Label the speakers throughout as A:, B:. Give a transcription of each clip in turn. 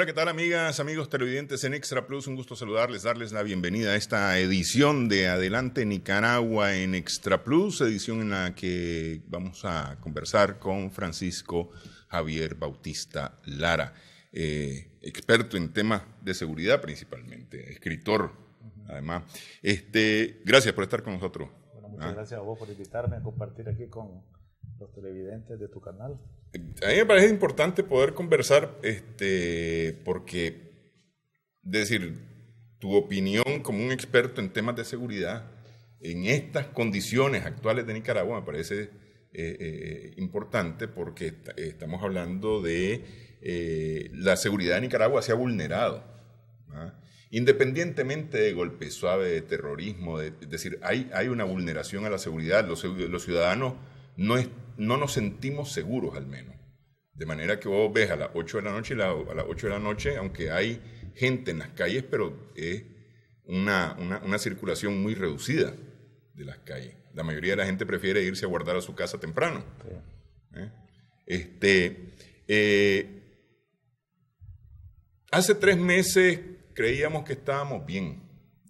A: ¿qué tal amigas, amigos televidentes en Extra Plus? Un gusto saludarles, darles la bienvenida a esta edición de Adelante Nicaragua en Extra Plus, edición en la que vamos a conversar con Francisco Javier Bautista Lara, experto en temas de seguridad principalmente, escritor además. Gracias por estar con nosotros.
B: Bueno, muchas gracias a vos por invitarme a compartir aquí con los televidentes de tu canal.
A: A mí me parece importante poder conversar, porque, decir, tu opinión como un experto en temas de seguridad en estas condiciones actuales de Nicaragua me parece importante porque estamos hablando de la seguridad de Nicaragua se ha vulnerado, ¿no? Independientemente de golpe suave, de terrorismo, es decir, hay una vulneración a la seguridad. Los ciudadanos no nos sentimos seguros al menos. De manera que vos ves a las 8 de la noche a las 8 de la noche, aunque hay gente en las calles, pero es una circulación muy reducida de las calles. La mayoría de la gente prefiere irse a guardar a su casa temprano. Sí. Hace 3 meses creíamos que estábamos bien.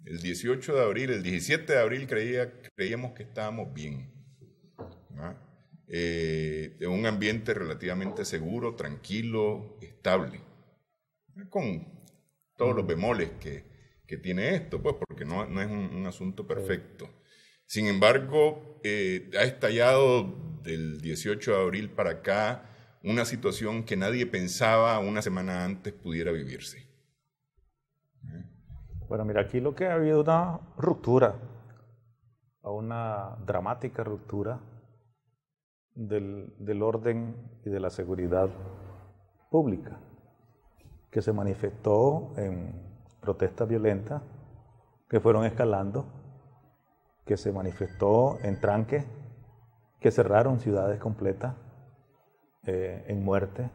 A: El 18 de abril, el 17 de abril creíamos que estábamos bien, ¿no? En un ambiente relativamente seguro, tranquilo, estable, con todos los bemoles que tiene esto, pues, porque no es un asunto perfecto. Sin embargo, ha estallado del 18 de abril para acá una situación que nadie pensaba una semana antes pudiera vivirse.
B: Bueno, mira, aquí lo que ha habido una ruptura, una dramática ruptura del orden y de la seguridad pública, que se manifestó en protestas violentas que fueron escalando, que se manifestó en tranques que cerraron ciudades completas, en muerte,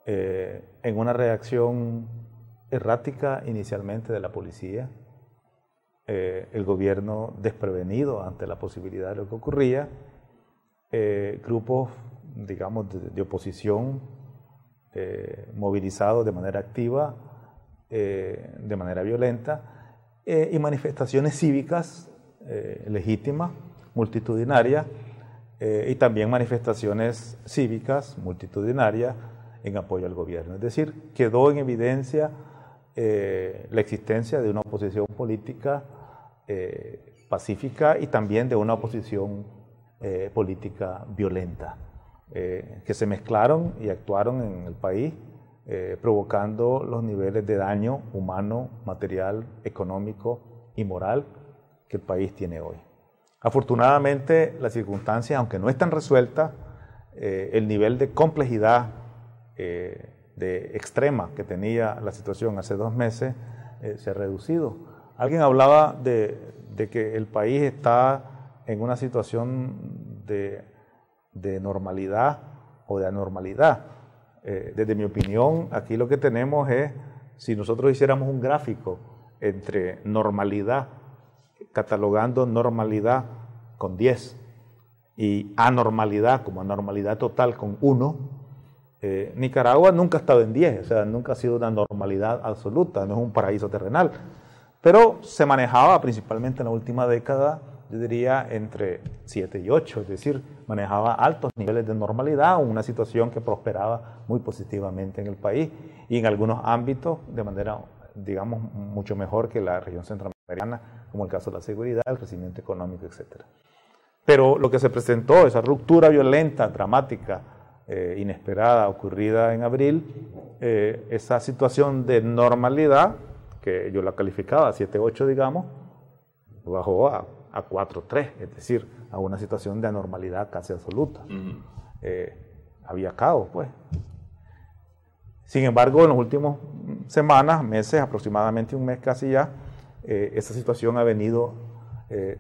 B: en una reacción errática inicialmente de la policía, el gobierno desprevenido ante la posibilidad de lo que ocurría, grupos, digamos, de oposición movilizados de manera activa, de manera violenta, y manifestaciones cívicas legítimas, multitudinarias, y también manifestaciones cívicas multitudinarias en apoyo al gobierno. Es decir, quedó en evidencia la existencia de una oposición política pacífica y también de una oposición política violenta, que se mezclaron y actuaron en el país, provocando los niveles de daño humano, material, económico y moral que el país tiene hoy. Afortunadamente, las circunstancias, aunque no están resueltas, el nivel de complejidad de extrema que tenía la situación hace 2 meses se ha reducido. Alguien hablaba de que el país está en una situación de normalidad o de anormalidad. Desde mi opinión, aquí lo que tenemos es, si nosotros hiciéramos un gráfico entre normalidad, catalogando normalidad con 10 y anormalidad como anormalidad total con 1, Nicaragua nunca ha estado en 10, o sea, nunca ha sido una normalidad absoluta, no es un paraíso terrenal, pero se manejaba principalmente en la última década, yo diría entre 7 y 8, es decir, manejaba altos niveles de normalidad, una situación que prosperaba muy positivamente en el país y en algunos ámbitos de manera, digamos, mucho mejor que la región centroamericana, como el caso de la seguridad, el crecimiento económico, etc. Pero lo que se presentó, esa ruptura violenta, dramática, inesperada, ocurrida en abril, esa situación de normalidad, que yo la calificaba 7-8, digamos, bajó a 4-3, es decir, a una situación de anormalidad casi absoluta. Había caos, pues. Sin embargo, en las últimas semanas, meses, aproximadamente un mes casi ya, esa situación ha venido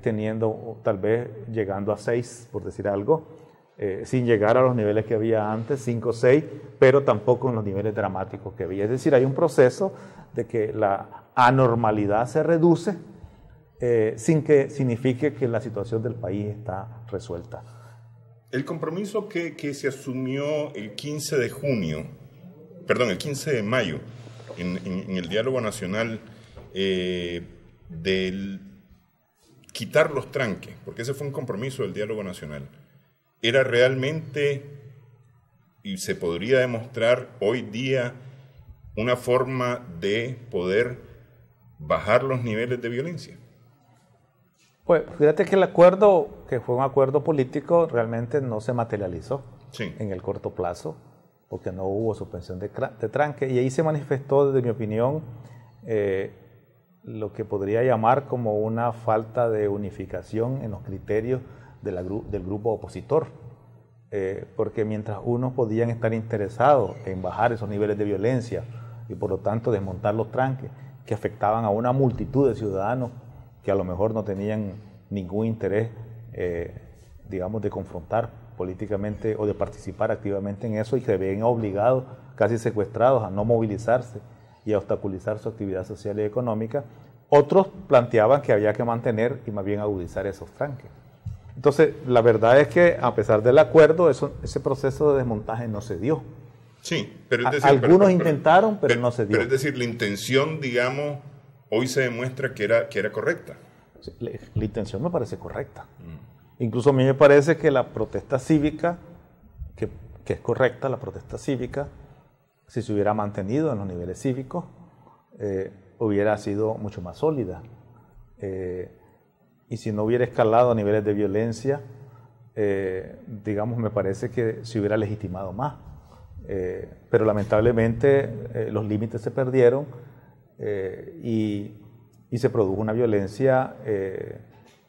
B: teniendo, tal vez llegando a 6, por decir algo, sin llegar a los niveles que había antes, 5 o 6, pero tampoco en los niveles dramáticos que había. Es decir, hay un proceso de que la anormalidad se reduce, sin que signifique que la situación del país está resuelta.
A: El compromiso que se asumió el 15 de junio el 15 de mayo, en el diálogo nacional, del quitar los tranques, porque ese fue un compromiso del diálogo nacional, era realmente, y se podría demostrar hoy día, una forma de poder bajar los niveles de violencia.
B: Pues fíjate que el acuerdo, que fue un acuerdo político, realmente no se materializó en el corto plazo, porque no hubo suspensión de tranque, y ahí se manifestó, desde mi opinión, lo que podría llamar como una falta de unificación en los criterios del grupo opositor, porque mientras unos podían estar interesados en bajar esos niveles de violencia y por lo tanto desmontar los tranques que afectaban a una multitud de ciudadanos que a lo mejor no tenían ningún interés, digamos, de confrontar políticamente o de participar activamente en eso, y se ven obligados, casi secuestrados, a no movilizarse y a obstaculizar su actividad social y económica, otros planteaban que había que mantener y más bien agudizar esos tranques. Entonces, la verdad es que a pesar del acuerdo, ese proceso de desmontaje no se dio.
A: Sí, pero es decir,
B: algunos intentaron, pero no se dio.
A: Pero es decir, la intención, digamos, hoy se demuestra que era correcta.
B: Sí, la intención me parece correcta. Incluso a mí me parece que la protesta cívica, que es correcta, la protesta cívica, si se hubiera mantenido en los niveles cívicos, hubiera sido mucho más sólida. Y si no hubiera escalado a niveles de violencia, digamos, me parece que se hubiera legitimado más. Pero lamentablemente los límites se perdieron y se produjo una violencia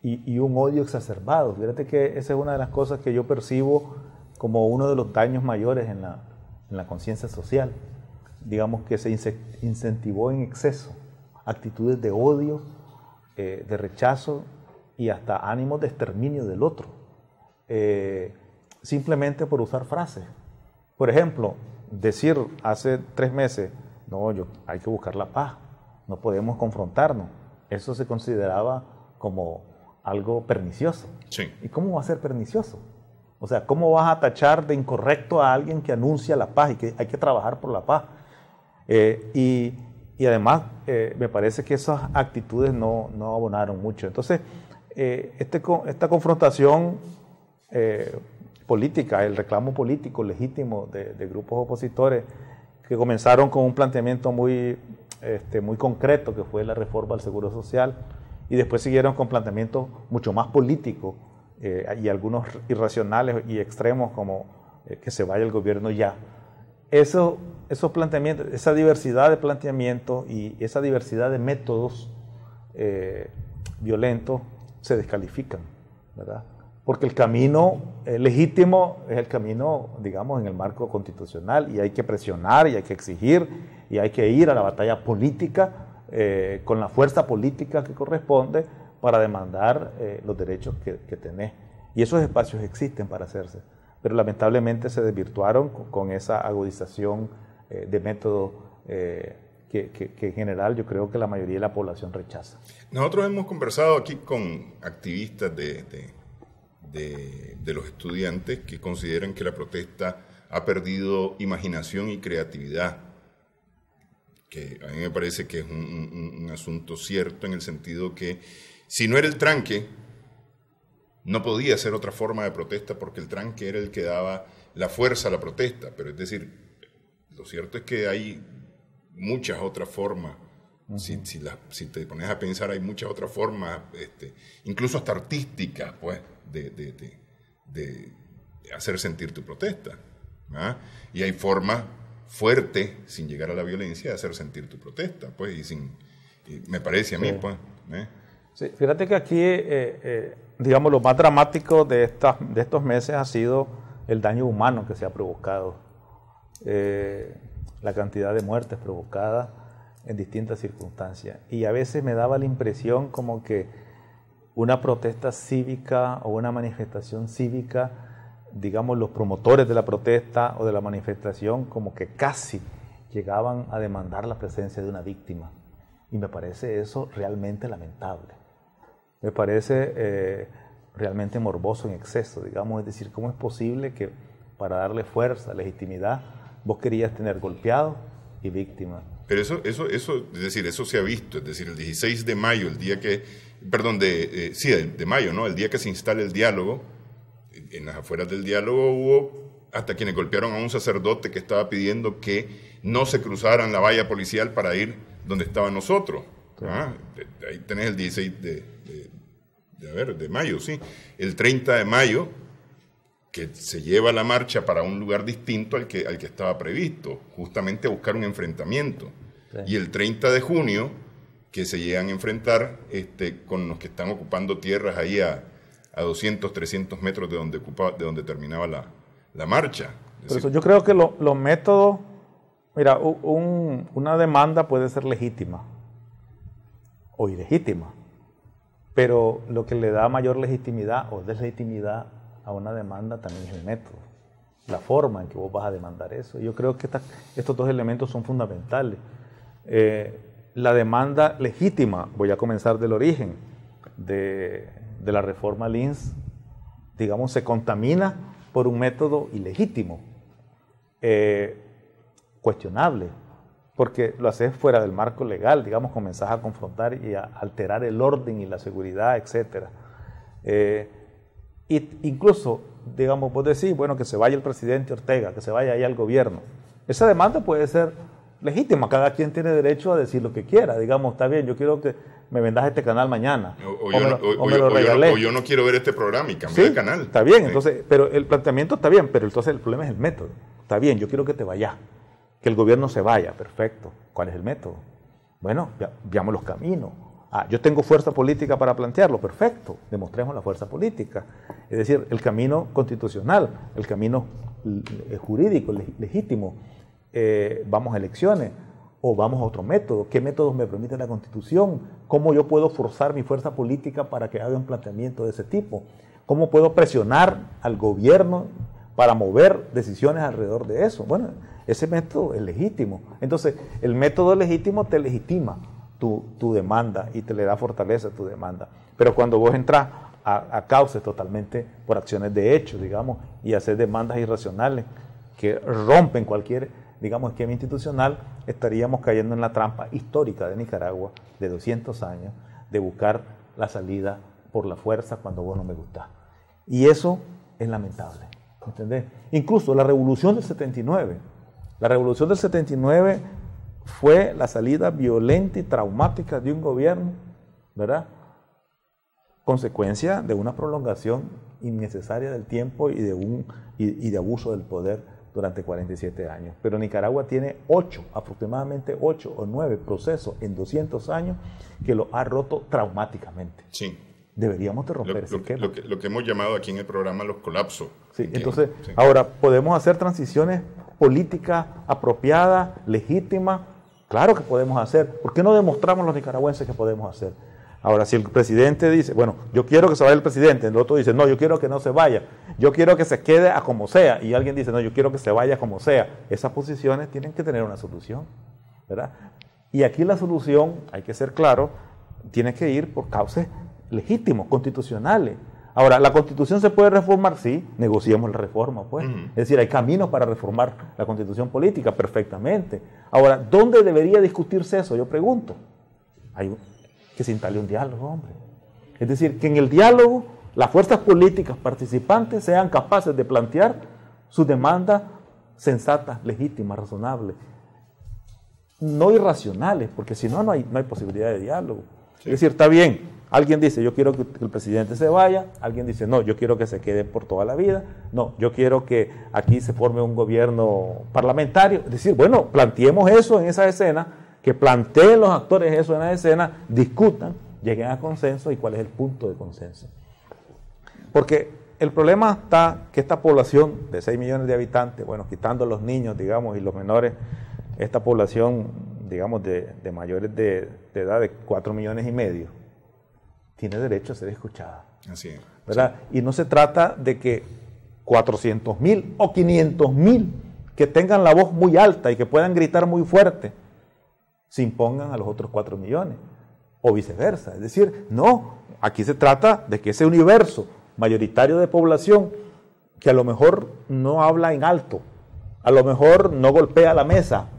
B: y un odio exacerbado. Fíjate que esa es una de las cosas que yo percibo como uno de los daños mayores en la conciencia social. Digamos que se incentivó en exceso actitudes de odio, de rechazo y hasta ánimos de exterminio del otro, simplemente por usar frases. Por ejemplo, decir hace 3 meses, no, hay que buscar la paz, no podemos confrontarnos, eso se consideraba como algo pernicioso.
A: Sí.
B: ¿Y cómo va a ser pernicioso? O sea, ¿cómo vas a tachar de incorrecto a alguien que anuncia la paz y que hay que trabajar por la paz? Y además, me parece que esas actitudes no abonaron mucho. Entonces, esta confrontación política, el reclamo político legítimo de grupos opositores que comenzaron con un planteamiento muy concreto, que fue la reforma al Seguro Social, y después siguieron con planteamientos mucho más políticos y algunos irracionales y extremos, como que se vaya el gobierno ya. Esos planteamientos, esa diversidad de planteamientos y esa diversidad de métodos violentos se descalifican, ¿verdad? Porque el camino legítimo es el camino, digamos, en el marco constitucional, y hay que presionar y hay que exigir y hay que ir a la batalla política con la fuerza política que corresponde para demandar los derechos que tenés. Y esos espacios existen para hacerse, pero lamentablemente se desvirtuaron con esa agudización de métodos que en general yo creo que la mayoría de la población rechaza.
A: Nosotros hemos conversado aquí con activistas de los estudiantes que consideran que la protesta ha perdido imaginación y creatividad, que a mí me parece que es un asunto cierto, en el sentido que si no era el tranque, no podía ser otra forma de protesta, porque el tranque era el que daba la fuerza a la protesta. Pero es decir, lo cierto es que hay muchas otras formas. Uh-huh. Si te pones a pensar, hay muchas otras formas, incluso hasta artísticas, pues, de hacer sentir tu protesta, ¿verdad? Y hay formas fuertes, sin llegar a la violencia, de hacer sentir tu protesta, pues, y me parece a mí, pues.
B: Sí, fíjate que aquí, digamos, lo más dramático de estos meses ha sido el daño humano que se ha provocado, la cantidad de muertes provocadas en distintas circunstancias. Y a veces me daba la impresión como que una protesta cívica o una manifestación cívica, digamos, los promotores de la protesta o de la manifestación como que casi llegaban a demandar la presencia de una víctima. Y me parece eso realmente lamentable. Me parece realmente morboso en exceso, digamos, es decir, ¿cómo es posible que para darle fuerza, legitimidad Vos querías tener golpeados y víctimas.
A: Pero es decir, eso se ha visto, es decir, el 16 de mayo, el día que, perdón, de mayo, ¿no? El día que se instala el diálogo, en las afueras del diálogo hubo hasta quienes golpearon a un sacerdote que estaba pidiendo que no se cruzaran la valla policial para ir donde estaban nosotros. Sí. Ahí tenés el 16 de mayo, sí. El 30 de mayo, que se lleva la marcha para un lugar distinto al que estaba previsto, justamente a buscar un enfrentamiento. Sí. Y el 30 de junio, que se llegan a enfrentar con los que están ocupando tierras ahí a 200, 300 metros de donde terminaba la marcha.
B: Por eso yo creo que los métodos, mira, una demanda puede ser legítima o ilegítima, pero lo que le da mayor legitimidad o deslegitimidad a una demanda también es el método, la forma en que vos vas a demandar eso. Yo creo que estos dos elementos son fundamentales. La demanda legítima, voy a comenzar del origen de la reforma Lins, digamos, se contamina por un método ilegítimo, cuestionable, porque lo haces fuera del marco legal, digamos, comenzás a confrontar y a alterar el orden y la seguridad, etc. Incluso, digamos, vos decís, bueno, que se vaya el presidente Ortega, que se vaya ahí al gobierno. Esa demanda puede ser legítima, cada quien tiene derecho a decir lo que quiera, digamos, está bien, yo quiero que me vendas este canal mañana,
A: o yo no quiero ver este programa y cambiar de canal.
B: Está bien, sí. Entonces, pero el planteamiento está bien, pero entonces el problema es el método. Está bien, yo quiero que te vayas, que el gobierno se vaya, perfecto. ¿Cuál es el método? Bueno, veamos los caminos. Yo tengo fuerza política para plantearlo, perfecto, demostremos la fuerza política. Es decir, el camino constitucional, el camino jurídico, legítimo, vamos a elecciones o vamos a otro método. ¿Qué métodos me permite la Constitución? ¿Cómo yo puedo forzar mi fuerza política para que haga un planteamiento de ese tipo? ¿Cómo puedo presionar al gobierno para mover decisiones alrededor de eso? Bueno, ese método es legítimo. Entonces, el método legítimo te legitima tu demanda y te le da fortaleza a tu demanda. Pero cuando vos entras a cauces totalmente por acciones de hecho, digamos, y hacer demandas irracionales que rompen cualquier, digamos, esquema institucional, estaríamos cayendo en la trampa histórica de Nicaragua de 200 años de buscar la salida por la fuerza cuando vos no me gustás. Y eso es lamentable, ¿entendés? Incluso la revolución del 79, la revolución del 79 fue la salida violenta y traumática de un gobierno, ¿verdad? Consecuencia de una prolongación innecesaria del tiempo y de abuso del poder durante 47 años. Pero Nicaragua tiene aproximadamente 8 o 9 procesos en 200 años que lo ha roto traumáticamente.
A: Sí.
B: Deberíamos de romper ese esquema.
A: Lo que hemos llamado aquí en el programa los colapsos.
B: Sí, entonces, sí. Ahora, ¿podemos hacer transiciones políticas apropiadas, legítimas? Claro que podemos hacer. ¿Por qué no demostramos los nicaragüenses que podemos hacer? Ahora, si el presidente dice, bueno, yo quiero que se vaya el presidente, el otro dice, no, yo quiero que no se vaya, yo quiero que se quede a como sea, y alguien dice, no, yo quiero que se vaya como sea, esas posiciones tienen que tener una solución, ¿verdad? Y aquí la solución, hay que ser claro, tiene que ir por causas legítimos, constitucionales. Ahora, ¿la Constitución se puede reformar? Sí, negociemos la reforma, pues. Es decir, hay caminos para reformar la Constitución política perfectamente. Ahora, ¿dónde debería discutirse eso? Yo pregunto. Que se instale un diálogo, hombre. Es decir, que en el diálogo las fuerzas políticas participantes sean capaces de plantear sus demandas sensatas, legítimas, razonables. No irracionales, porque si no, no hay posibilidad de diálogo. Sí. Es decir, está bien, alguien dice, yo quiero que el presidente se vaya, alguien dice, no, yo quiero que se quede por toda la vida, no, yo quiero que aquí se forme un gobierno parlamentario. Es decir, bueno, planteemos eso en esa escena, que planteen los actores eso en la escena, discutan, lleguen a consenso y cuál es el punto de consenso. Porque el problema está que esta población de 6 millones de habitantes, bueno, quitando los niños, digamos, y los menores, esta población, digamos, de mayores de edad de 4 millones y medio, tiene derecho a ser escuchada.
A: Así es.
B: ¿Verdad? Sí. Y no se trata de que 400,000 o 500,000 que tengan la voz muy alta y que puedan gritar muy fuerte, se impongan a los otros 4 millones, o viceversa. Es decir, no, aquí se trata de que ese universo mayoritario de población, que a lo mejor no habla en alto, A lo mejor no golpea la mesa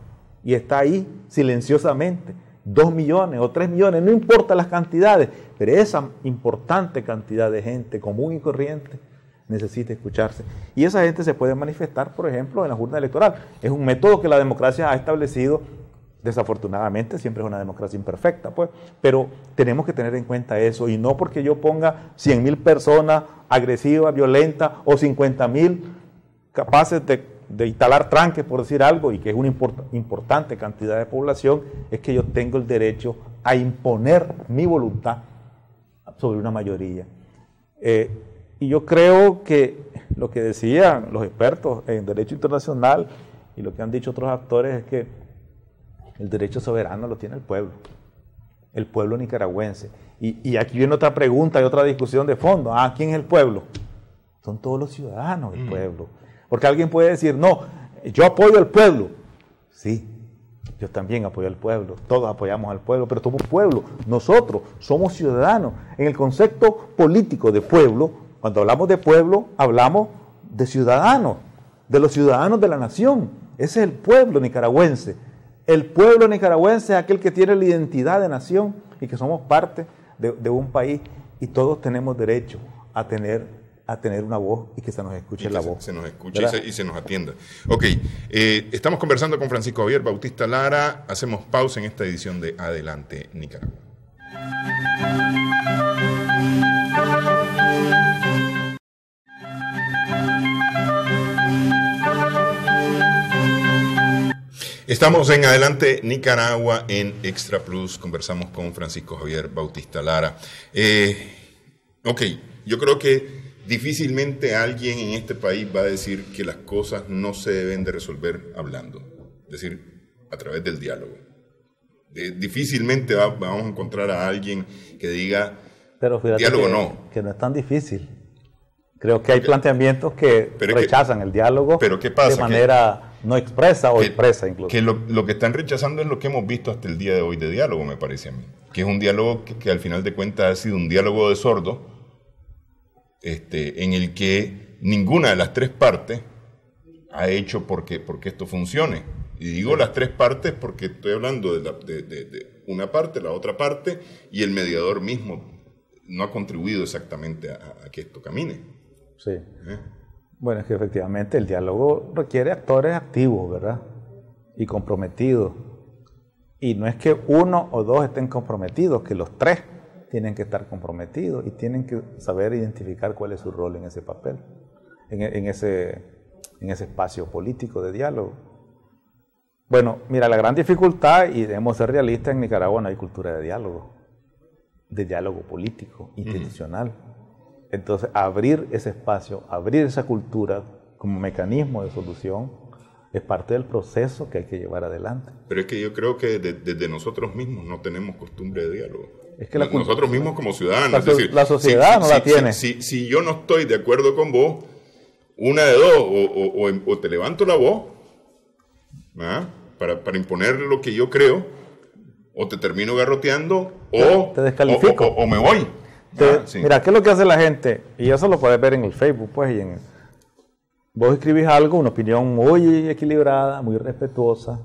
B: y está ahí silenciosamente. 2 millones o 3 millones, no importa las cantidades, pero esa importante cantidad de gente común y corriente necesita escucharse. Y esa gente se puede manifestar, por ejemplo, en la urna electoral. Es un método que la democracia ha establecido. Desafortunadamente siempre es una democracia imperfecta, pues, pero tenemos que tener en cuenta eso, y no porque yo ponga 100,000 personas agresivas, violentas, o 50,000 capaces de instalar tranques, por decir algo, y que es una importante cantidad de población, es que yo tengo el derecho a imponer mi voluntad sobre una mayoría. Y yo creo que lo que decían los expertos en derecho internacional y lo que han dicho otros actores es que el derecho soberano lo tiene el pueblo nicaragüense. Y aquí viene otra pregunta y otra discusión de fondo. ¿Quién es el pueblo? Son todos los ciudadanos del pueblo. Porque alguien puede decir, no, yo apoyo al pueblo. Sí, yo también apoyo al pueblo, todos apoyamos al pueblo, pero somos pueblo, nosotros somos ciudadanos. En el concepto político de pueblo, cuando hablamos de pueblo, hablamos de ciudadanos, de los ciudadanos de la nación. Ese es el pueblo nicaragüense. El pueblo nicaragüense es aquel que tiene la identidad de nación y que somos parte de un país, y todos tenemos derecho a tener una voz y que se nos escuche la voz.
A: Se nos escuche y se nos atienda. Ok, estamos conversando con Francisco Javier Bautista Lara. Hacemos pausa en esta edición de Adelante Nicaragua. Estamos en Adelante Nicaragua en Extra Plus. Conversamos con Francisco Javier Bautista Lara. Ok, yo creo que difícilmente alguien en este país va a decir que las cosas no se deben de resolver hablando, es decir, a través del diálogo. Difícilmente vamos a encontrar a alguien que diga,
B: pero fíjate
A: diálogo no.
B: Que no es tan difícil. Creo que hay planteamientos que rechazan el diálogo de manera no expresa o expresa incluso.
A: Que lo que están rechazando es lo que hemos visto hasta el día de hoy de diálogo, me parece a mí. Que es un diálogo que al final de cuentas ha sido un diálogo de sordos, en el que ninguna de las tres partes ha hecho porque esto funcione. Y digo las tres partes porque estoy hablando de una parte, la otra parte, y el mediador mismo no ha contribuido exactamente a que esto camine.
B: Sí. Bueno, es que efectivamente el diálogo requiere actores activos, ¿verdad? Y comprometidos. Y no es que uno o dos estén comprometidos, que los tres tienen que estar comprometidos y tienen que saber identificar cuál es su rol en ese papel, en ese espacio político de diálogo. Bueno, mira, la gran dificultad, y debemos ser realistas, en Nicaragua no hay cultura de diálogo político, institucional. Entonces, abrir ese espacio, abrir esa cultura como mecanismo de solución es parte del proceso que hay que llevar adelante.
A: Pero es que yo creo que desde nosotros mismos no tenemos costumbre de diálogo.
B: Es que
A: nosotros mismos como ciudadanos. Es decir,
B: la sociedad no la tiene.
A: Si yo no estoy de acuerdo con vos, una de dos, o te levanto la voz para imponer lo que yo creo, o te termino garroteando, o
B: te descalifico.
A: O me voy.
B: Mira, ¿qué es lo que hace la gente? Y eso lo puedes ver en el Facebook, pues, vos escribís algo, una opinión muy equilibrada, muy respetuosa,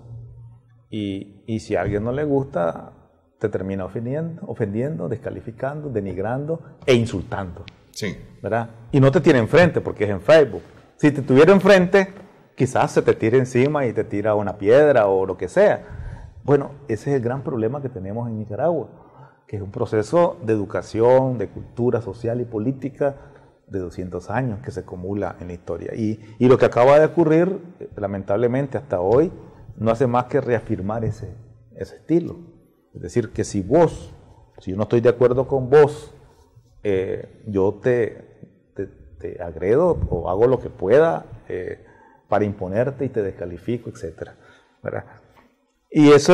B: y si a alguien no le gusta, te termina ofendiendo, descalificando, denigrando e insultando.
A: Sí.
B: ¿Verdad? Y no te tiene enfrente porque es en Facebook. Si te tuviera enfrente, quizás se te tire encima y te tira una piedra o lo que sea. Bueno, ese es el gran problema que tenemos en Nicaragua, que es un proceso de educación, de cultura social y política de 200 años que se acumula en la historia. Y lo que acaba de ocurrir, lamentablemente hasta hoy, no hace más que reafirmar ese estilo. Es decir, que si yo no estoy de acuerdo con vos, yo te agredo o hago lo que pueda para imponerte y te descalifico, etc. ¿Verdad? Y eso,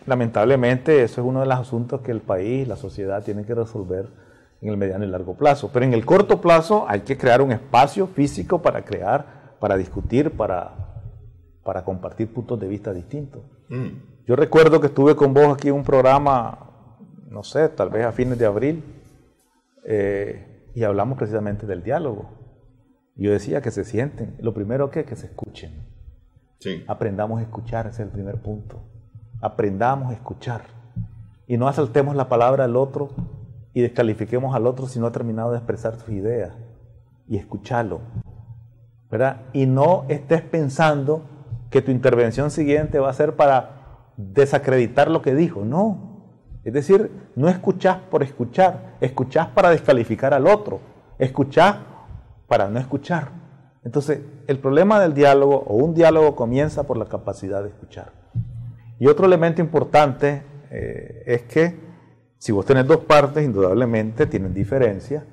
B: lamentablemente, eso es uno de los asuntos que el país, la sociedad, tienen que resolver en el mediano y largo plazo. Pero en el corto plazo hay que crear un espacio físico para discutir, para compartir puntos de vista distintos. Yo recuerdo que estuve con vos aquí en un programa, no sé, tal vez a fines de abril, y hablamos precisamente del diálogo. Yo decía que se sienten, lo primero que se escuchen.
A: Sí.
B: Aprendamos a escuchar, ese es el primer punto. Aprendamos a escuchar. Y no asaltemos la palabra al otro y descalifiquemos al otro si no ha terminado de expresar sus ideas. Y escúchalo, ¿verdad? Y no estés pensando que tu intervención siguiente va a ser para desacreditar lo que dijo. No. Es decir, no escuchás por escuchar, escuchás para descalificar al otro, escuchás para no escuchar. Entonces, el problema del diálogo, o un diálogo, comienza por la capacidad de escuchar. Y otro elemento importante es que si vos tenés dos partes, indudablemente tienen diferencias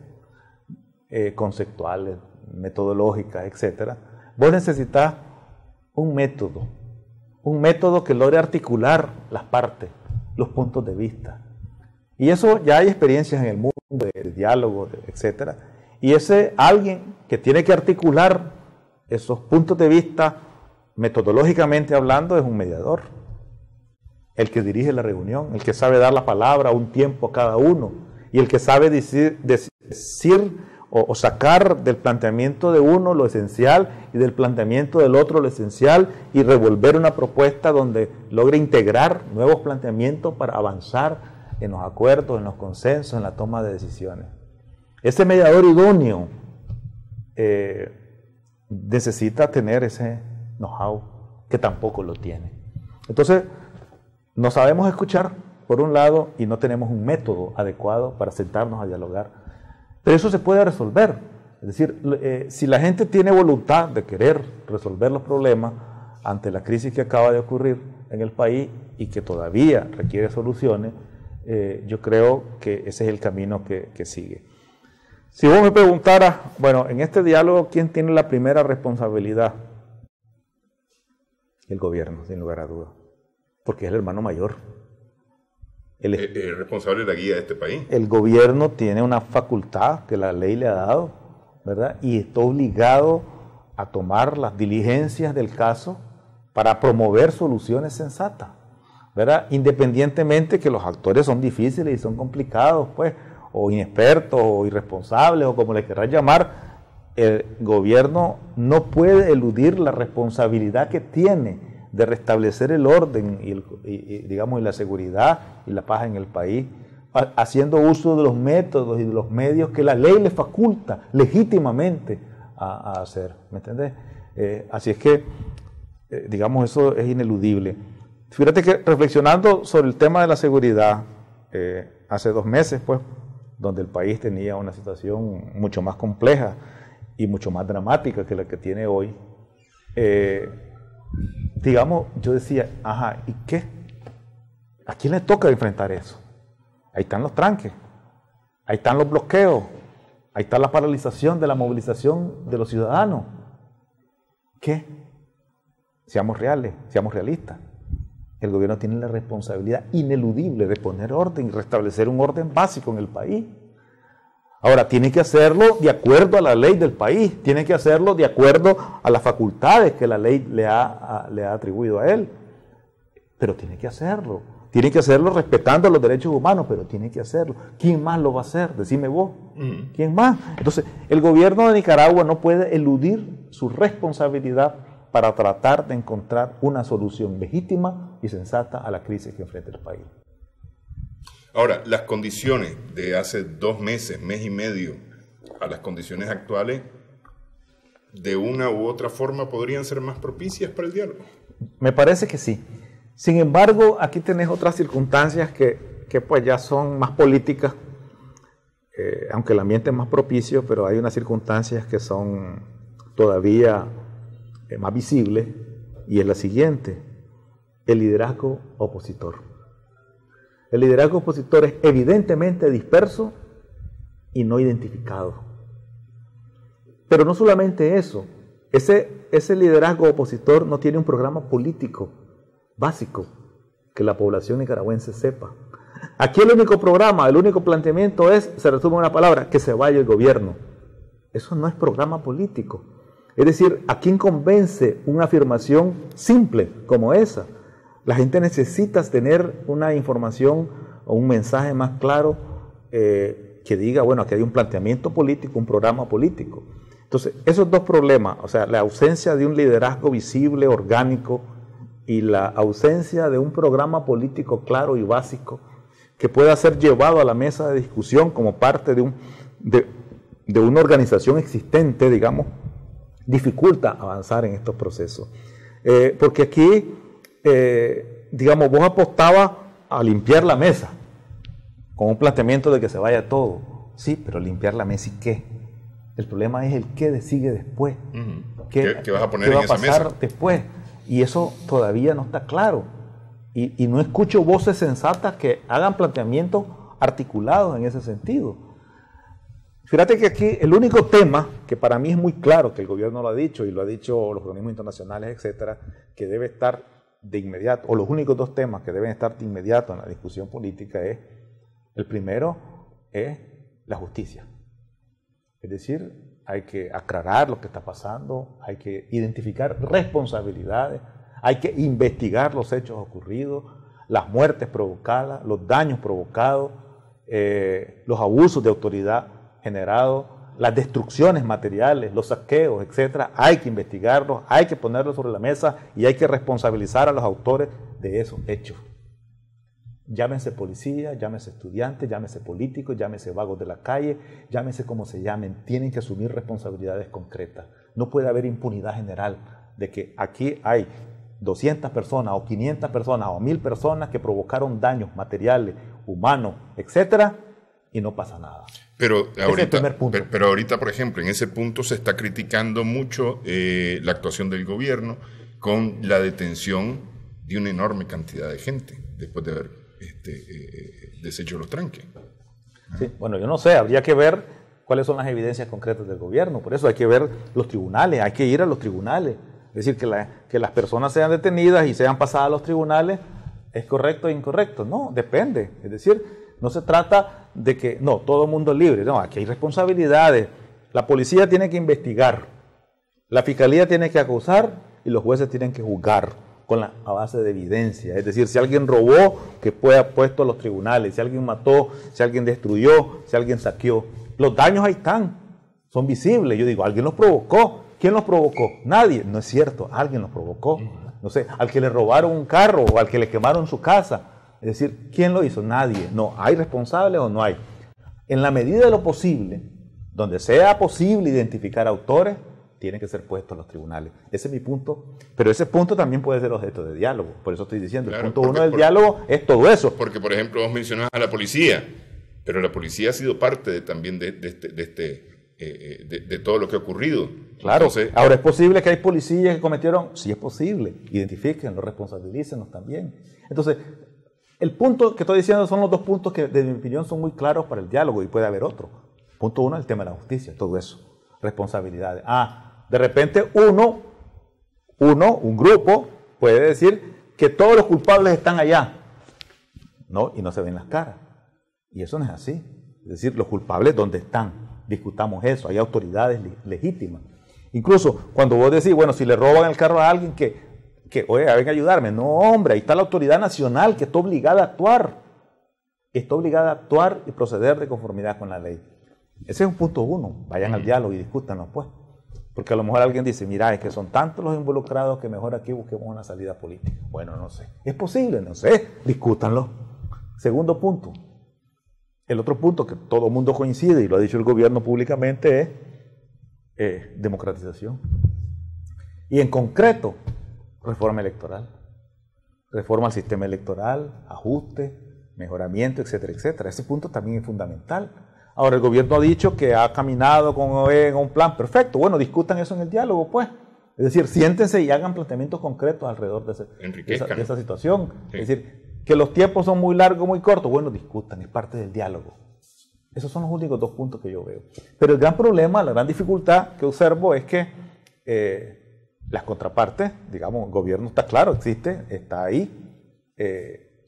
B: conceptuales, metodológicas, etc. Vos necesitas un método que logre articular las partes, los puntos de vista. Y eso ya hay experiencias en el mundo del diálogo, etc. Y ese alguien que tiene que articular esos puntos de vista, metodológicamente hablando, es un mediador. El que dirige la reunión, el que sabe dar la palabra a un tiempo a cada uno, y el que sabe decir o sacar del planteamiento de uno lo esencial y del planteamiento del otro lo esencial, y revolver una propuesta donde logre integrar nuevos planteamientos para avanzar en los acuerdos, en los consensos, en la toma de decisiones. Ese mediador idóneo necesita tener ese know-how que tampoco lo tiene. Entonces, no sabemos escuchar, por un lado, y no tenemos un método adecuado para sentarnos a dialogar. Pero eso se puede resolver. Es decir, si la gente tiene voluntad de querer resolver los problemas ante la crisis que acaba de ocurrir en el país y que todavía requiere soluciones, yo creo que ese es el camino que sigue. Si vos me preguntaras, bueno, en este diálogo, ¿quién tiene la primera responsabilidad? El gobierno, sin lugar a dudas, porque es el hermano mayor.
A: El responsable de la guía de este país.
B: El gobierno tiene una facultad que la ley le ha dado, ¿verdad? Y está obligado a tomar las diligencias del caso para promover soluciones sensatas, ¿verdad? Independientemente que los actores son difíciles y son complicados, pues, o inexpertos, o irresponsables, o como le querrás llamar, el gobierno no puede eludir la responsabilidad que tiene de restablecer el orden y la seguridad y la paz en el país, haciendo uso de los métodos y de los medios que la ley le faculta legítimamente a hacer, ¿me entiendes? Así es que, eso es ineludible. Fíjate que reflexionando sobre el tema de la seguridad, hace 2 meses, pues, donde el país tenía una situación mucho más compleja y mucho más dramática que la que tiene hoy, yo decía, ajá, ¿y qué? ¿A quién le toca enfrentar eso? Ahí están los tranques, ahí están los bloqueos, ahí está la paralización de la movilización de los ciudadanos. ¿Qué? Seamos reales, seamos realistas. El gobierno tiene la responsabilidad ineludible de poner orden y restablecer un orden básico en el país. Ahora, tiene que hacerlo de acuerdo a la ley del país, tiene que hacerlo de acuerdo a las facultades que la ley le ha atribuido a él. Pero tiene que hacerlo respetando los derechos humanos, pero tiene que hacerlo. ¿Quién más lo va a hacer? Decime vos. ¿Quién más? Entonces, el gobierno de Nicaragua no puede eludir su responsabilidad para tratar de encontrar una solución legítima y sensata a la crisis que enfrenta el país.
A: Ahora, las condiciones de hace 2 meses, mes y medio, a las condiciones actuales, de una u otra forma podrían ser más propicias para el diálogo.
B: Me parece que sí. Sin embargo, aquí tenés otras circunstancias que pues ya son más políticas, aunque el ambiente es más propicio, pero hay unas circunstancias que son todavía más visibles, y es la siguiente: el liderazgo opositor. El liderazgo opositor es evidentemente disperso y no identificado. Pero no solamente eso, ese liderazgo opositor no tiene un programa político básico que la población nicaragüense sepa. Aquí el único programa, el único planteamiento se resume en una palabra: que se vaya el gobierno. Eso no es programa político. Es decir, ¿a quién convence una afirmación simple como esa? La gente necesita tener una información o un mensaje más claro que diga, bueno, aquí hay un planteamiento político, un programa político. Entonces, esos dos problemas, o sea, la ausencia de un liderazgo visible, orgánico, y la ausencia de un programa político claro y básico que pueda ser llevado a la mesa de discusión como parte de una organización existente, digamos, dificulta avanzar en estos procesos. Porque aquí, digamos, vos apostabas a limpiar la mesa, con un planteamiento de que se vaya todo. Sí, pero limpiar la mesa ¿y qué? El problema es el qué sigue después.
A: ¿Qué vas a poner
B: ¿qué va
A: en esa
B: a pasar
A: mesa
B: después? Y eso todavía no está claro. Y no escucho voces sensatas que hagan planteamientos articulados en ese sentido. Fíjate que aquí el único tema que para mí es muy claro, que el gobierno lo ha dicho y lo ha dicho los organismos internacionales, etcétera, que debe estar de inmediato, o los únicos dos temas que deben estar de inmediato en la discusión política es, el primero es la justicia. Es decir, hay que aclarar lo que está pasando, hay que identificar responsabilidades, hay que investigar los hechos ocurridos, las muertes provocadas, los daños provocados, los abusos de autoridad generados, las destrucciones materiales, los saqueos, etcétera. Hay que investigarlos, hay que ponerlos sobre la mesa y hay que responsabilizar a los autores de esos hechos. Llámense policía, llámense estudiantes, llámense políticos, llámense vagos de la calle, llámense como se llamen, tienen que asumir responsabilidades concretas. No puede haber impunidad general de que aquí hay 200 personas o 500 personas o 1000 personas que provocaron daños materiales, humanos, etcétera, y no pasa nada.
A: Pero
B: Ese es el primer punto.
A: Pero ahorita, por ejemplo, en ese punto se está criticando mucho la actuación del gobierno con la detención de una enorme cantidad de gente después de haber deshecho los tranques.
B: Sí, bueno, yo no sé, habría que ver cuáles son las evidencias concretas del gobierno. Por eso hay que ver los tribunales, hay que ir a los tribunales. Es decir, que las personas sean detenidas y sean pasadas a los tribunales, ¿es correcto o incorrecto? No, depende. Es decir, no se trata de que, no, todo el mundo es libre. No, aquí hay responsabilidades. La policía tiene que investigar, la fiscalía tiene que acusar y los jueces tienen que juzgar a base de evidencia. Es decir, si alguien robó, que pueda puesto a los tribunales. Si alguien mató, si alguien destruyó, si alguien saqueó. Los daños ahí están, son visibles. Yo digo, alguien los provocó. ¿Quién los provocó? Nadie. No es cierto, alguien los provocó. No sé, al que le robaron un carro o al que le quemaron su casa. Es decir, ¿quién lo hizo? Nadie. No, ¿hay responsables o no hay? En la medida de lo posible, donde sea posible identificar autores, tienen que ser puestos a los tribunales. Ese es mi punto. Pero ese punto también puede ser objeto de diálogo. Por eso estoy diciendo, claro, el punto uno del diálogo es todo eso.
A: Porque, por ejemplo, vos mencionás a la policía, pero la policía ha sido parte también de todo lo que ha ocurrido.
B: Claro. Entonces, ahora, ¿es posible que hay policías que cometieron? Sí, es posible. Identifíquenlos, responsabilícenlos también. Entonces, el punto que estoy diciendo son los dos puntos que, de mi opinión, son muy claros para el diálogo y puede haber otro. Punto uno, el tema de la justicia, todo eso. Responsabilidades. De repente un grupo puede decir que todos los culpables están allá, ¿no? Y no se ven las caras. Y eso no es así. Es decir, los culpables, ¿dónde están? Discutamos eso. Hay autoridades legítimas. Incluso cuando vos decís, bueno, si le roban el carro a alguien oye, venga a ayudarme. No, hombre, ahí está la autoridad nacional que está obligada a actuar. Está obligada a actuar y proceder de conformidad con la ley. Ese es un punto uno. Vayan al diálogo y discútanlo, pues. Porque a lo mejor alguien dice, mira, es que son tantos los involucrados que mejor aquí busquemos una salida política. Bueno, no sé. ¿Es posible? No sé. Discútanlo. Segundo punto. El otro punto que todo el mundo coincide, y lo ha dicho el gobierno públicamente, es democratización. Y en concreto, reforma electoral. Reforma al sistema electoral, ajuste, mejoramiento, etcétera, etcétera. Ese punto también es fundamental. Ahora, el gobierno ha dicho que ha caminado con un plan perfecto. Bueno, discutan eso en el diálogo, pues. Es decir, siéntense y hagan planteamientos concretos alrededor de esa situación. Sí. Es decir, que los tiempos son muy largos, muy cortos. Bueno, discutan, es parte del diálogo. Esos son los únicos dos puntos que yo veo. Pero el gran problema, la gran dificultad que observo es que las contrapartes, digamos, el gobierno está claro, existe, está ahí.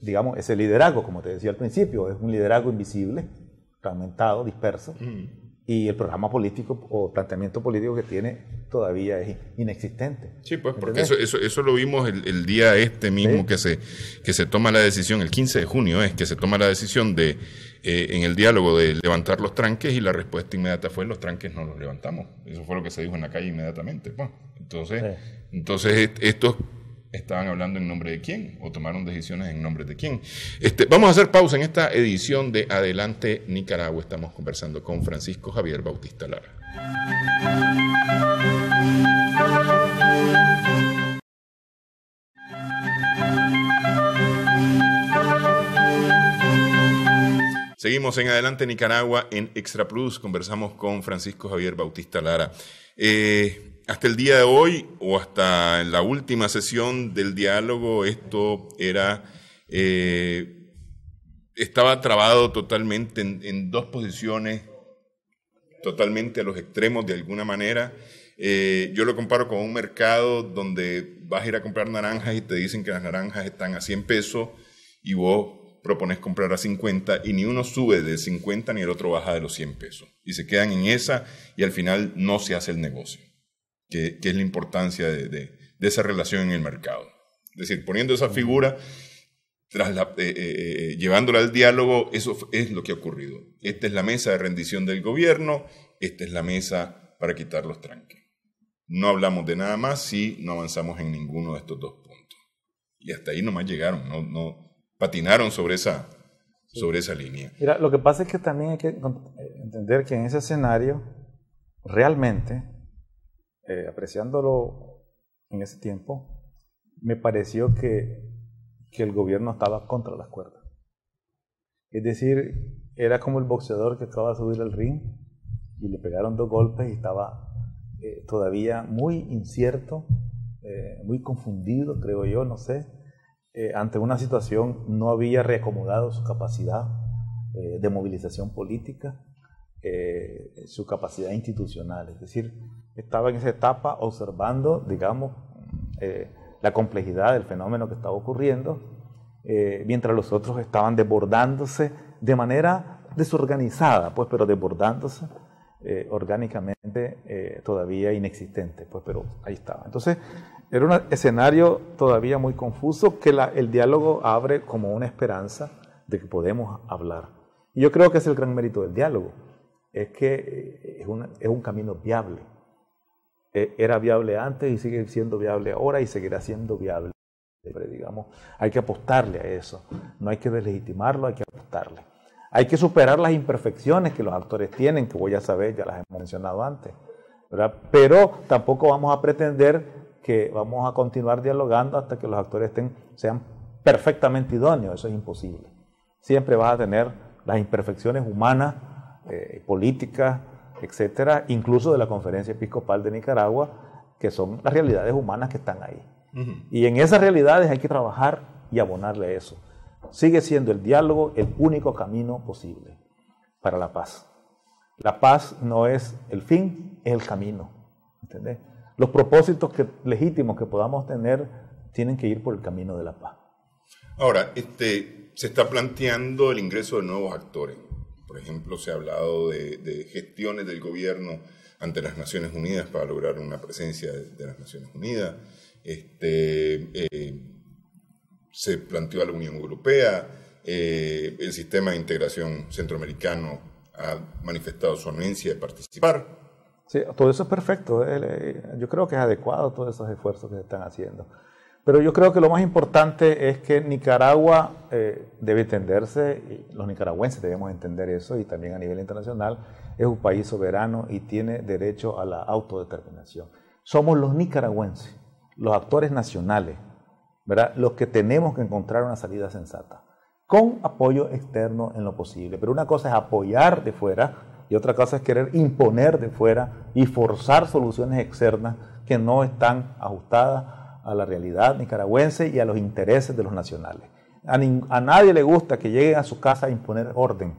B: Digamos, ese liderazgo, como te decía al principio, es un liderazgo invisible, fragmentado, disperso, y el programa político o planteamiento político que tiene todavía es inexistente.
A: Sí, pues porque eso lo vimos el día mismo, sí, que se toma la decisión, el 15 de junio que se toma la decisión de en el diálogo de levantar los tranques, y la respuesta inmediata fue: los tranques no los levantamos. Eso fue lo que se dijo en la calle inmediatamente. Bueno, entonces estos estaban hablando en nombre de quién, o tomaron decisiones en nombre de quién. Vamos a hacer pausa en esta edición de Adelante Nicaragua. Estamos conversando con Francisco Javier Bautista Lara. Seguimos en Adelante Nicaragua en Extra Plus. Conversamos con Francisco Javier Bautista Lara. Hasta el día de hoy, o hasta la última sesión del diálogo, esto estaba trabado totalmente en dos posiciones, totalmente a los extremos de alguna manera. Yo lo comparo con un mercado donde vas a ir a comprar naranjas y te dicen que las naranjas están a 100 pesos y vos propones comprar a 50, y ni uno sube de 50 ni el otro baja de los 100 pesos. Y se quedan en esa, y al final no se hace el negocio, que es la importancia de esa relación en el mercado. Es decir, poniendo esa figura, llevándola al diálogo, eso es lo que ha ocurrido. Esta es la mesa de rendición del gobierno, esta es la mesa para quitar los tranques. No hablamos de nada más si no avanzamos en ninguno de estos dos puntos. Y hasta ahí nomás llegaron, no patinaron sobre esa línea.
B: Mira, lo que pasa es que también hay que entender que en ese escenario, realmente, apreciándolo en ese tiempo, me pareció que el gobierno estaba contra las cuerdas. Es decir, era como el boxeador que acaba de subir al ring y le pegaron 2 golpes y estaba todavía muy incierto, muy confundido, creo yo, no sé. Ante una situación, no había reacomodado su capacidad de movilización política, su capacidad institucional. Es decir, estaba en esa etapa observando, digamos, la complejidad del fenómeno que estaba ocurriendo, mientras los otros estaban desbordándose de manera desorganizada, pues, pero desbordándose orgánicamente todavía inexistente, pues, pero ahí estaba. Entonces, era un escenario todavía muy confuso que el diálogo abre como una esperanza de que podemos hablar. Y yo creo que es el gran mérito del diálogo, es que es un camino viable. Era viable antes y sigue siendo viable ahora y seguirá siendo viable. Digamos, hay que apostarle a eso, no hay que deslegitimarlo, hay que apostarle. Hay que superar las imperfecciones que los actores tienen, que voy a saber, ya las hemos mencionado antes, ¿verdad? Pero tampoco vamos a pretender que vamos a continuar dialogando hasta que los actores sean perfectamente idóneos. Eso es imposible. Siempre vas a tener las imperfecciones humanas, políticas, etcétera, incluso de la Conferencia Episcopal de Nicaragua, que son las realidades humanas que están ahí. Y en esas realidades hay que trabajar y abonarle a eso. Sigue siendo el diálogo el único camino posible para la paz. La paz no es el fin, es el camino. ¿Entendés? Los propósitos legítimos que podamos tener tienen que ir por el camino de la paz.
A: Ahora, se está planteando el ingreso de nuevos actores. Por ejemplo, se ha hablado de gestiones del gobierno ante las Naciones Unidas para lograr una presencia de las Naciones Unidas. Se planteó a la Unión Europea, el sistema de integración centroamericano ha manifestado su anuencia de participar.
B: Sí, todo eso es perfecto. Yo creo que es adecuado todos esos esfuerzos que se están haciendo. Pero yo creo que lo más importante es que Nicaragua debe entenderse, y los nicaragüenses debemos entender eso, y también a nivel internacional, es un país soberano y tiene derecho a la autodeterminación. Somos los nicaragüenses, los actores nacionales, ¿verdad?, los que tenemos que encontrar una salida sensata, con apoyo externo en lo posible. Pero una cosa es apoyar de fuera y otra cosa es querer imponer de fuera y forzar soluciones externas que no están ajustadas a la realidad nicaragüense y a los intereses de los nacionales. A nadie le gusta que lleguen a su casa a imponer orden.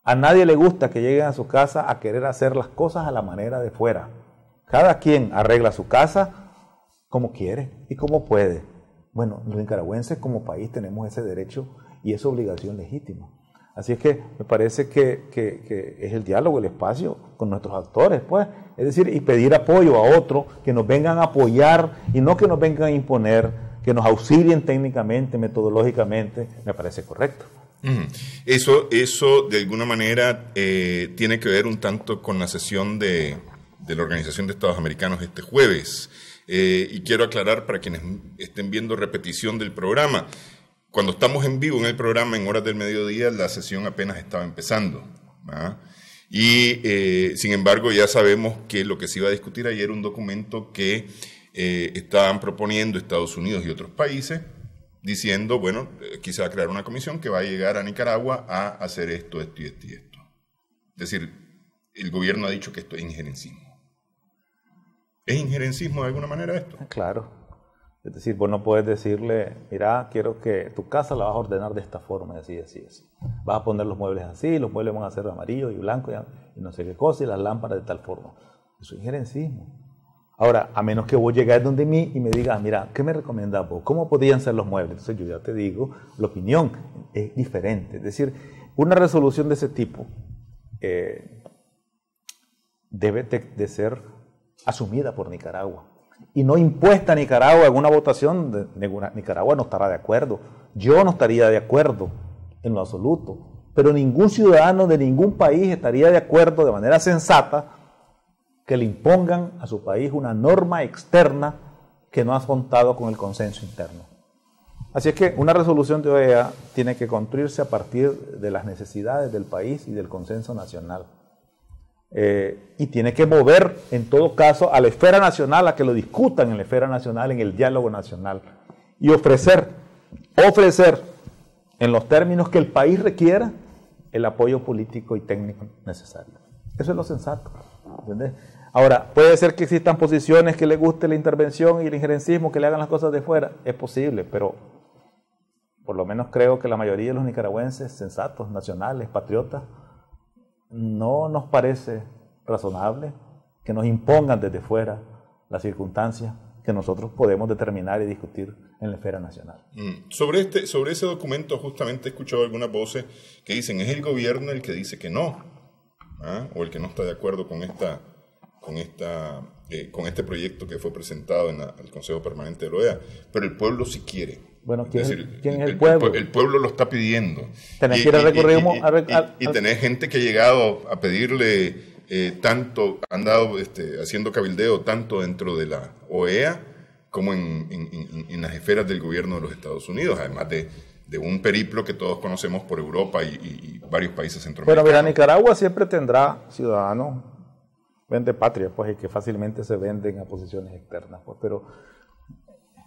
B: A nadie le gusta que lleguen a su casa a querer hacer las cosas a la manera de fuera. Cada quien arregla su casa como quiere y como puede. Bueno, los nicaragüenses como país tenemos ese derecho y esa obligación legítima. Así es que me parece que es el diálogo, el espacio con nuestros actores, pues. Es decir, y pedir apoyo a otros que nos vengan a apoyar y no que nos vengan a imponer, que nos auxilien técnicamente, metodológicamente, me parece correcto.
A: Eso de alguna manera tiene que ver un tanto con la sesión de la Organización de Estados Americanos este jueves. Y quiero aclarar para quienes estén viendo repetición del programa, cuando estamos en vivo en el programa en horas del mediodía, la sesión apenas estaba empezando, ¿verdad? Y sin embargo ya sabemos que lo que se iba a discutir ayer era un documento que estaban proponiendo Estados Unidos y otros países, diciendo, bueno, aquí se va a crear una comisión que va a llegar a Nicaragua a hacer esto, esto y esto y esto. Es decir, el gobierno ha dicho que esto es injerencismo. ¿Es injerencismo de alguna manera esto?
B: Claro. Es decir, vos no puedes decirle, mira, quiero que tu casa la vas a ordenar de esta forma, y así, así, así. Vas a poner los muebles así, los muebles van a ser amarillos y blancos y no sé qué cosa, y las lámparas de tal forma. Eso es injerencismo. Ahora, a menos que vos llegues donde mí y me digas, mira, ¿qué me recomendás vos? ¿Cómo podrían ser los muebles? Entonces yo ya te digo, la opinión es diferente. Es decir, una resolución de ese tipo debe de ser asumida por Nicaragua y no impuesta a Nicaragua en una votación. Nicaragua no estará de acuerdo. Yo no estaría de acuerdo en lo absoluto, pero ningún ciudadano de ningún país estaría de acuerdo de manera sensata que le impongan a su país una norma externa que no ha contado con el consenso interno. Así es que una resolución de OEA tiene que construirse a partir de las necesidades del país y del consenso nacional. Y tiene que mover, en todo caso, a la esfera nacional, a que lo discutan en la esfera nacional, en el diálogo nacional, y ofrecer en los términos que el país requiera el apoyo político y técnico necesario. Eso es lo sensato, ¿entendés? Ahora, puede ser que existan posiciones que le guste la intervención y el injerencismo, que le hagan las cosas de fuera, es posible, pero por lo menos creo que la mayoría de los nicaragüenses sensatos, nacionales, patriotas, no nos parece razonable que nos impongan desde fuera las circunstancias que nosotros podemos determinar y discutir en la esfera nacional.
A: Sobre ese documento justamente he escuchado algunas voces que dicen es el gobierno el que dice que no, o el que no está de acuerdo con este proyecto que fue presentado en el Consejo Permanente de la OEA, pero el pueblo sí quiere.
B: Bueno, ¿quién es el pueblo?
A: El pueblo lo está pidiendo.
B: Tenés que ir a recurrir
A: y tenés gente que ha llegado a pedirle tanto, han dado haciendo cabildeo tanto dentro de la OEA como en las esferas del gobierno de los Estados Unidos, además de un periplo que todos conocemos por Europa y varios países centroamericanos.
B: Pero mira, Nicaragua siempre tendrá ciudadanos vende patria, pues, y que fácilmente se venden a posiciones externas, pues, pero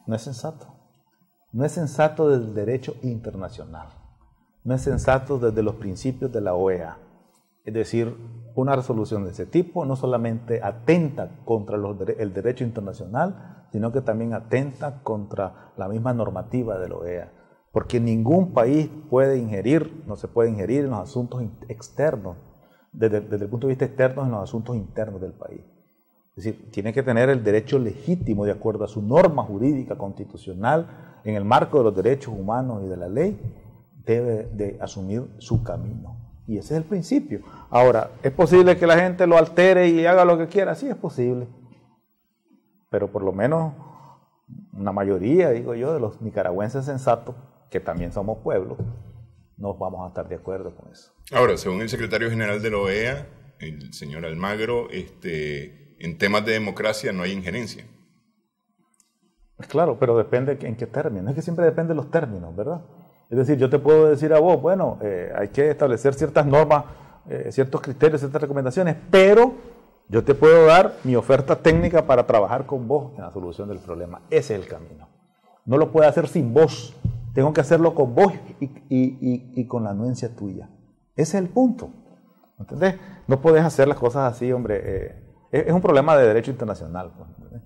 B: no es sensato. No es sensato desde el derecho internacional. No es sensato desde los principios de la OEA. Es decir, una resolución de ese tipo no solamente atenta contra el derecho internacional, sino que también atenta contra la misma normativa de la OEA. Porque ningún país puede ingerir, no se puede ingerir en los asuntos externos, desde el punto de vista externo, en los asuntos internos del país. Es decir, tiene que tener el derecho legítimo de acuerdo a su norma jurídica constitucional, en el marco de los derechos humanos y de la ley, debe de asumir su camino. Y ese es el principio. Ahora, ¿es posible que la gente lo altere y haga lo que quiera? Sí, es posible. Pero por lo menos una mayoría, digo yo, de los nicaragüenses sensatos, que también somos pueblo, no vamos a estar de acuerdo con eso.
A: Ahora, según el secretario general de la OEA, el señor Almagro, en temas de democracia no hay injerencia.
B: Claro, pero depende en qué términos. Es que siempre depende de los términos, ¿verdad? Es decir, yo te puedo decir a vos, bueno, hay que establecer ciertas normas, ciertos criterios, ciertas recomendaciones, pero yo te puedo dar mi oferta técnica para trabajar con vos en la solución del problema. Ese es el camino. No lo puedo hacer sin vos. Tengo que hacerlo con vos y con la anuencia tuya. Ese es el punto. ¿Entendés? No podés hacer las cosas así, hombre. Es un problema de derecho internacional. ¿Entendés?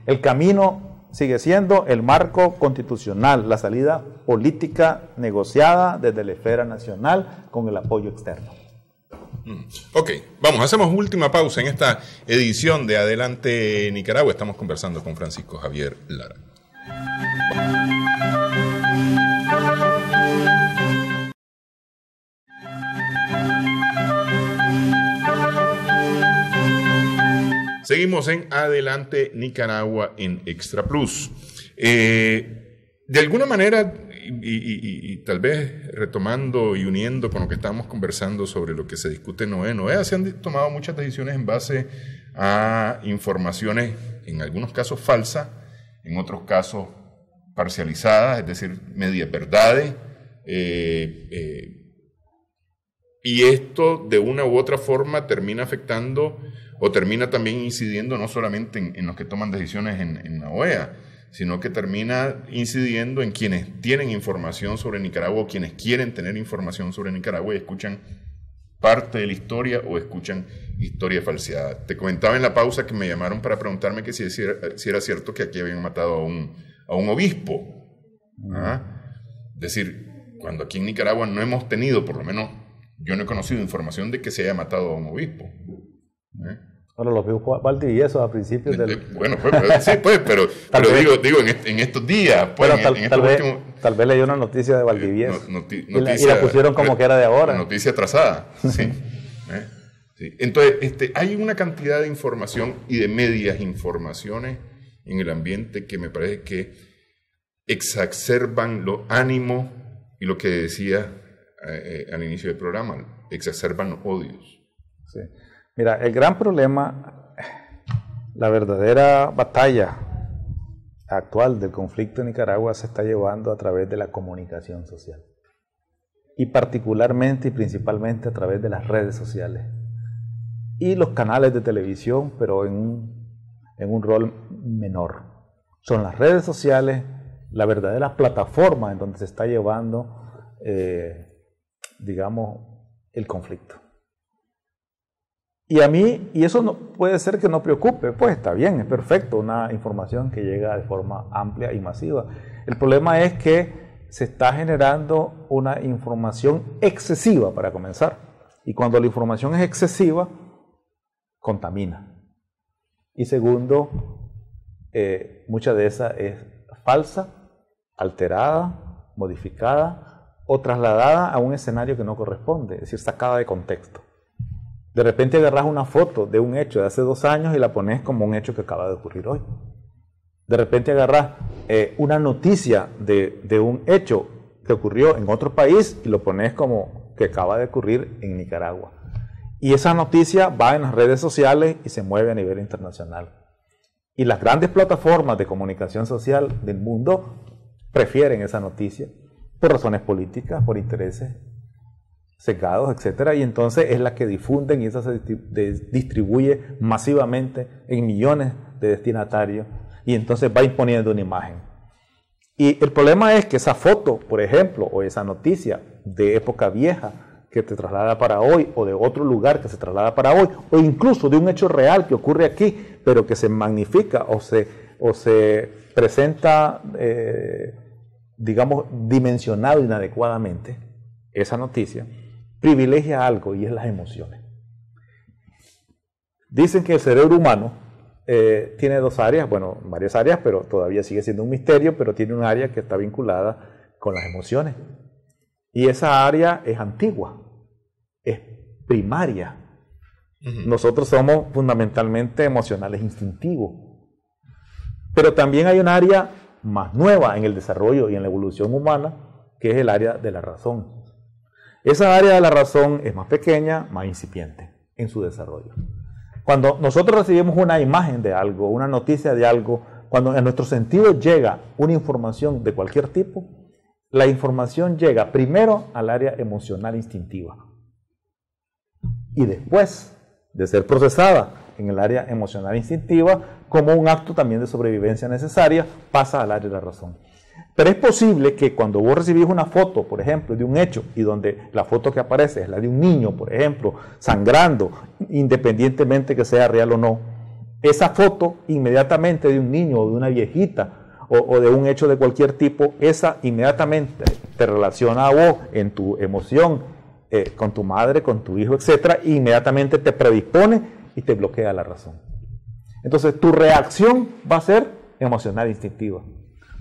B: El camino sigue siendo el marco constitucional, la salida política negociada desde la esfera nacional con el apoyo externo.
A: Ok, vamos, hacemos última pausa en esta edición de Adelante Nicaragua. Estamos conversando con Francisco Javier Lara. Seguimos en Adelante Nicaragua en Extra Plus. De alguna manera, y tal vez retomando y uniendo con lo que estábamos conversando sobre lo que se discute en OEA, se han tomado muchas decisiones en base a informaciones, en algunos casos falsas, en otros casos parcializadas, es decir, medias verdades. Y esto de una u otra forma termina afectando o termina también incidiendo no solamente en los que toman decisiones en la OEA, sino que termina incidiendo en quienes tienen información sobre Nicaragua o quienes quieren tener información sobre Nicaragua y escuchan parte de la historia o escuchan historia falseada. Te comentaba en la pausa que me llamaron para preguntarme que si era cierto que aquí habían matado a un obispo. ¿Ah? Es decir, cuando aquí en Nicaragua no hemos tenido, por lo menos yo no he conocido información de que se haya matado a un obispo.
B: Ahora los vio Valdivieso a principios del...
A: Bueno, sí, pues, pero digo en estos días, pues,
B: bueno, tal vez leyó una noticia de Valdivieso y la pusieron como que era de ahora.
A: Noticia atrasada, sí. Sí. Entonces, hay una cantidad de información y de medias informaciones en el ambiente que me parece que exacerban los ánimos y lo que decía al inicio del programa, exacerban los odios.
B: Sí. Mira, el gran problema, la verdadera batalla actual del conflicto en Nicaragua se está llevando a través de la comunicación social. Y particularmente y principalmente a través de las redes sociales. Y los canales de televisión, pero en un rol menor. Son las redes sociales la verdadera plataforma en donde se está llevando, digamos, el conflicto. Y a mí, y eso no, puede ser que no preocupe, pues está bien, es perfecto, una información que llega de forma amplia y masiva. El problema es que se está generando una información excesiva para comenzar. Y cuando la información es excesiva, contamina. Y segundo, mucha de esa es falsa, alterada, modificada o trasladada a un escenario que no corresponde, es decir, sacada de contexto. De repente agarras una foto de un hecho de hace 2 años y la pones como un hecho que acaba de ocurrir hoy. De repente agarras una noticia de un hecho que ocurrió en otro país y lo pones como que acaba de ocurrir en Nicaragua. Y esa noticia va en las redes sociales y se mueve a nivel internacional. Y las grandes plataformas de comunicación social del mundo prefieren esa noticia por razones políticas, por intereses sesgados, etcétera, y entonces es la que difunden y esa se distribuye masivamente en millones de destinatarios y entonces va imponiendo una imagen. Y el problema es que esa foto, por ejemplo, o esa noticia de época vieja que te traslada para hoy, o de otro lugar que se traslada para hoy, o incluso de un hecho real que ocurre aquí, pero que se magnifica o se presenta, digamos, dimensionado inadecuadamente, esa noticia privilegia algo y es las emociones. Dicen que el cerebro humano tiene 2 áreas, bueno, varias áreas, pero todavía sigue siendo un misterio, pero tiene un área que está vinculada con las emociones. Y esa área es antigua, es primaria. Nosotros somos fundamentalmente emocionales instintivos. Pero también hay un área más nueva en el desarrollo y en la evolución humana, que es el área de la razón. Esa área de la razón es más pequeña, más incipiente en su desarrollo. Cuando nosotros recibimos una imagen de algo, una noticia de algo, cuando a nuestro sentido llega una información de cualquier tipo, la información llega primero al área emocional instintiva. Y después de ser procesada en el área emocional instintiva, como un acto también de sobrevivencia necesaria, pasa al área de la razón. Pero es posible que cuando vos recibís una foto, por ejemplo, de un hecho, y donde la foto que aparece es la de un niño, por ejemplo, sangrando, independientemente que sea real o no, esa foto inmediatamente de un niño o de una viejita o de un hecho de cualquier tipo, esa inmediatamente te relaciona a vos en tu emoción, con tu madre, con tu hijo, etcétera, e inmediatamente te predispone y te bloquea la razón. Entonces tu reacción va a ser emocional instintiva,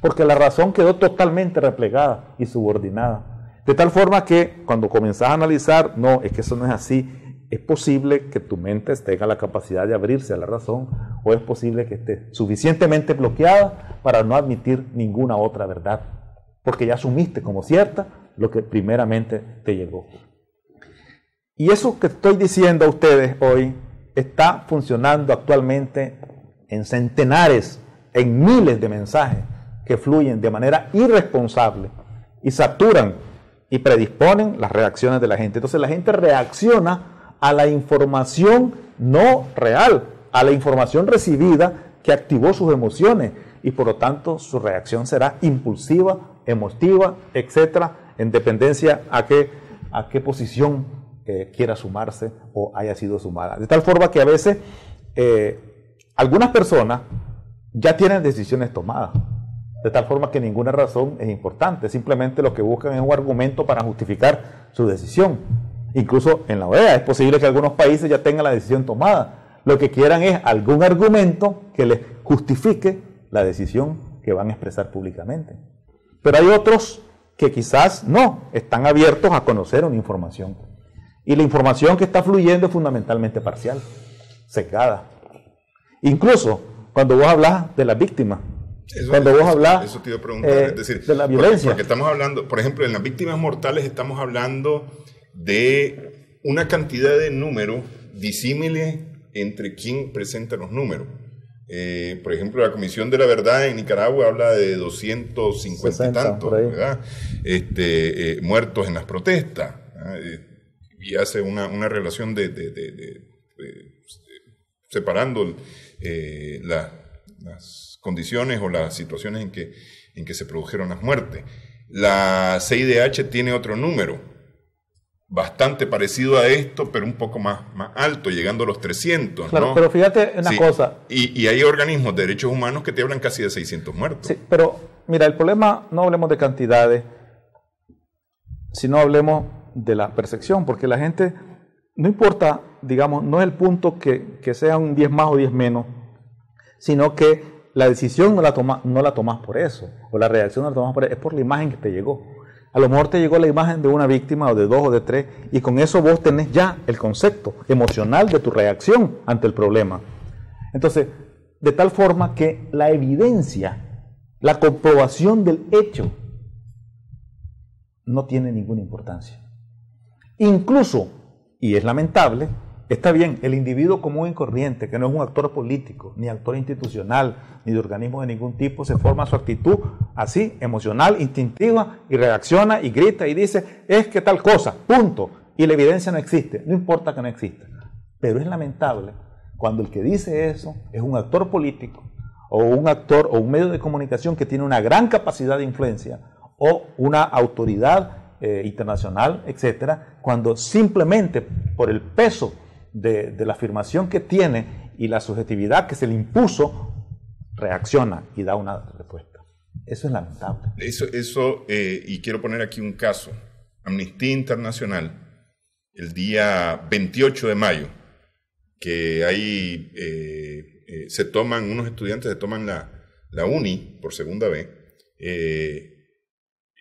B: porque la razón quedó totalmente replegada y subordinada. De tal forma que cuando comenzás a analizar, no, es que eso no es así, es posible que tu mente tenga la capacidad de abrirse a la razón, o es posible que esté suficientemente bloqueada para no admitir ninguna otra verdad, porque ya asumiste como cierta lo que primeramente te llegó. Y eso que estoy diciendo a ustedes hoy está funcionando actualmente en centenares, en miles de mensajes que fluyen de manera irresponsable y saturan y predisponen las reacciones de la gente. Entonces la gente reacciona a la información no real, a la información recibida que activó sus emociones, y por lo tanto su reacción será impulsiva, emotiva, etcétera, en dependencia a qué posición quiera sumarse o haya sido sumada. De tal forma que a veces algunas personas ya tienen decisiones tomadas, de tal forma que ninguna razón es importante, simplemente lo que buscan es un argumento para justificar su decisión. Incluso en la OEA es posible que algunos países ya tengan la decisión tomada, lo que quieran es algún argumento que les justifique la decisión que van a expresar públicamente. Pero hay otros que quizás no, están abiertos a conocer una información, y la información que está fluyendo es fundamentalmente parcial, sesgada. Incluso cuando vos hablas de las víctimas, cuando vos hablas
A: eso te iba a preguntar, es decir,
B: de la violencia.
A: Porque estamos hablando, por ejemplo, en las víctimas mortales estamos hablando de una cantidad de números disímiles entre quien presenta los números. Por ejemplo, la Comisión de la Verdad en Nicaragua habla de 250 60, y tantos, ¿verdad? Muertos en las protestas, y hace una relación separando las condiciones o las situaciones en que se produjeron las muertes. La CIDH tiene otro número, bastante parecido a esto, pero un poco más alto, llegando a los 300.
B: Claro,
A: ¿no?
B: pero fíjate una cosa.
A: Y hay organismos de derechos humanos que te hablan casi de 600 muertos.
B: Sí, pero mira, el problema, no hablemos de cantidades, sino hablemos de la percepción, porque la gente, no importa, digamos, no es el punto que sea un 10 más o 10 menos, sino que la decisión no la tomas por eso, o la reacción no la tomas por eso, es por la imagen que te llegó. A lo mejor te llegó la imagen de una víctima, o de dos, o de tres, y con eso vos tenés ya el concepto emocional de tu reacción ante el problema. Entonces, de tal forma que la evidencia, la comprobación del hecho, no tiene ninguna importancia. Incluso, y es lamentable, está bien, el individuo común y corriente, que no es un actor político, ni actor institucional, ni de organismo de ningún tipo, se forma su actitud así, emocional, instintiva, y reacciona, y grita, y dice, es que tal cosa, punto. Y la evidencia no existe, no importa que no exista. Pero es lamentable cuando el que dice eso es un actor político, o un actor, o un medio de comunicación que tiene una gran capacidad de influencia, o una autoridad internacional, etcétera, cuando simplemente por el peso de la afirmación que tiene y la subjetividad que se le impuso, reacciona y da una respuesta. Eso es lamentable.
A: Y quiero poner aquí un caso. Amnistía Internacional, el día 28 de mayo, que ahí unos estudiantes se toman la uni por segunda vez,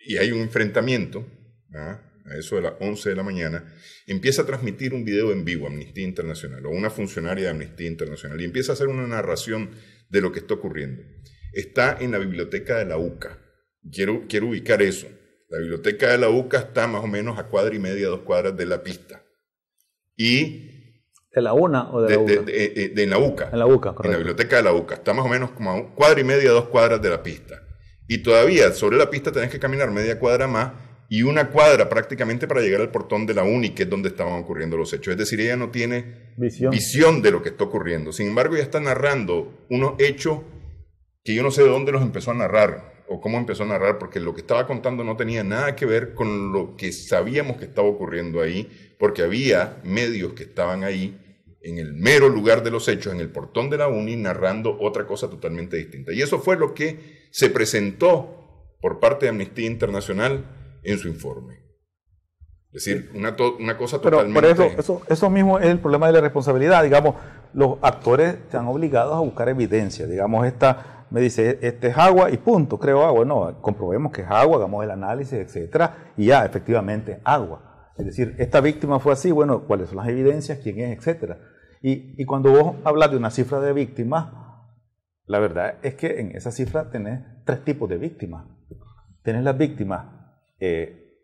A: y hay un enfrentamiento, a eso de las 11 de la mañana, empieza a transmitir un video en vivo Amnistía Internacional, o una funcionaria de Amnistía Internacional, y empieza a hacer una narración de lo que está ocurriendo. Está en la biblioteca de la UCA. Quiero ubicar eso. La biblioteca de la UCA está más o menos a 1,5 cuadras, 2 cuadras de la pista. Y
B: ¿de la UNA o de la UCA?
A: En la UCA.
B: En la UCA, correcto.
A: En la biblioteca de la UCA. Está más o menos como a 1,5 cuadras, 2 cuadras de la pista. Y todavía sobre la pista tenés que caminar media cuadra más, y 1 cuadra prácticamente para llegar al portón de la UNI, que es donde estaban ocurriendo los hechos. Es decir, ella no tiene visión de lo que está ocurriendo. Sin embargo, ella está narrando unos hechos que yo no sé de dónde los empezó a narrar, o cómo empezó a narrar, porque lo que estaba contando no tenía nada que ver con lo que sabíamos que estaba ocurriendo ahí, porque había medios que estaban ahí, en el mero lugar de los hechos, en el portón de la UNI, narrando otra cosa totalmente distinta. Y eso fue lo que se presentó por parte de Amnistía Internacional en su informe. Es decir, una cosa totalmente...
B: Pero eso mismo es el problema de la responsabilidad. Digamos, los actores están obligados a buscar evidencia. Digamos, esta me dice, este es agua y punto, creo agua. No, comprobemos que es agua, hagamos el análisis, etcétera, y ya, efectivamente, agua. Es decir, esta víctima fue así, bueno, ¿cuáles son las evidencias? ¿Quién es? Etcétera. Y cuando vos hablas de una cifra de víctimas, la verdad es que en esa cifra tenés 3 tipos de víctimas. Tenés las víctimas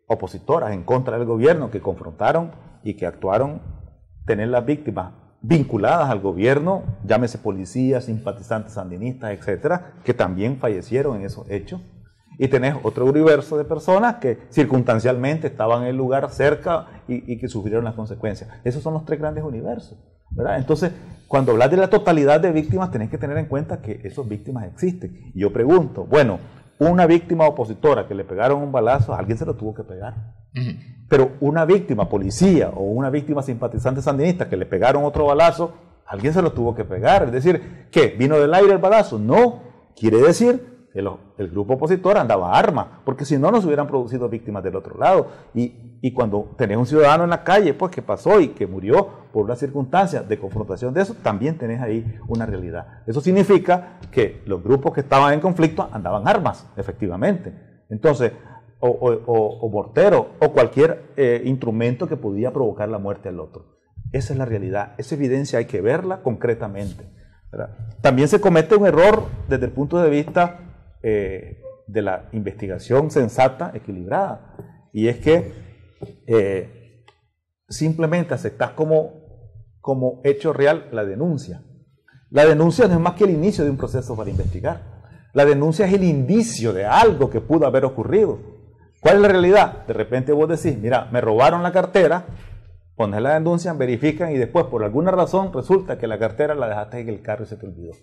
B: opositoras en contra del gobierno que confrontaron y que actuaron. Tenés las víctimas vinculadas al gobierno, llámese policías, simpatizantes sandinistas, etcétera, que también fallecieron en esos hechos. Y tenés otro universo de personas que circunstancialmente estaban en el lugar cerca y que sufrieron las consecuencias. Esos son los 3 grandes universos, ¿verdad? Entonces, cuando hablas de la totalidad de víctimas, tenés que tener en cuenta que esas víctimas existen. Y yo pregunto, bueno, una víctima opositora que le pegaron un balazo, a alguien se lo tuvo que pegar. Pero una víctima policía o una víctima simpatizante sandinista que le pegaron otro balazo, alguien se lo tuvo que pegar. Es decir, ¿qué? ¿Vino del aire el balazo? No. Quiere decir que el grupo opositor andaba armas, porque si no, no se hubieran producido víctimas del otro lado. Y cuando tenés un ciudadano en la calle, pues que pasó y que murió por una circunstancia de confrontación de eso, también tenés ahí una realidad. Eso significa que los grupos que estaban en conflicto andaban armas, efectivamente. Entonces, o mortero, o cualquier instrumento que podía provocar la muerte al otro. Esa es la realidad. Esa evidencia hay que verla concretamente, ¿verdad? También se comete un error desde el punto de vista de la investigación sensata, equilibrada, y es que simplemente aceptás como hecho real la denuncia. La denuncia no es más que el inicio de un proceso para investigar. La denuncia es el indicio de algo que pudo haber ocurrido. ¿Cuál es la realidad? De repente vos decís, mira, me robaron la cartera, pones la denuncia, verifican y después por alguna razón resulta que la cartera la dejaste en el carro y se te olvidó.